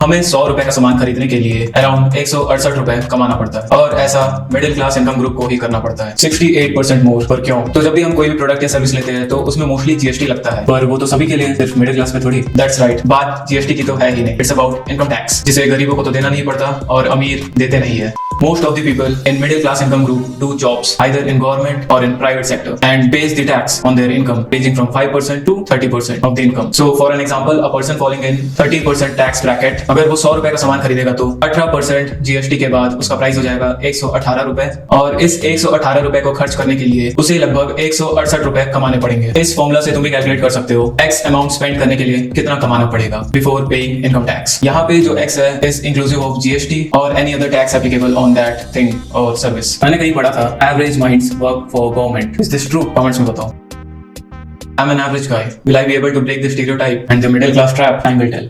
हमें 100 रुपए का सामान खरीदने के लिए अराउंड 168 रुपए कमाना पड़ता है और ऐसा मिडिल क्लास इनकम ग्रुप को ही करना पड़ता है 68% मोर। पर क्यों? तो जब भी हम कोई भी प्रोडक्ट या सर्विस लेते हैं तो उसमें मोस्टली जीएसटी लगता है, पर वो तो सभी के लिए, सिर्फ मिडिल क्लास में थोड़ी। दैट्स राइट, बात जीएसटी की तो है ही नहीं। इट्स अबाउट इनकम टैक्स, जिसे गरीबों को तो देना नहीं पड़ता और अमीर देते नहीं है। Most of the people in middle class income group do jobs either in government or in private sector and pays the tax on their income ranging from 5% to 30% of the income. So for an example, a person falling in 30% tax bracket, अगर वो 100 रुपए का सामान खरीदेगा तो 18% GST के बाद उसका प्राइस हो जाएगा 118 रुपए, और इस 118 रुपए को खर्च करने के लिए उसे लगभग 168 रुपए कमाने पड़ेंगे। इस फॉर्मूला से तुम भी कैलकुलेट कर सकते हो X अमाउंट स्पेंड करने के लिए कितना कमाना पड़ेगा बिफोर पेइंग इनकम टैक्स। यहाँ पे जो X है इज इंक्लूसिव ऑफ जीएसटी और any other tax applicable on that thing or service। मैंने कहीं पढ़ा था average minds work for government। Is this true? Comments में बताओ। I'm an average guy. Will I be able to break the stereotype and the middle class trap? Time will tell.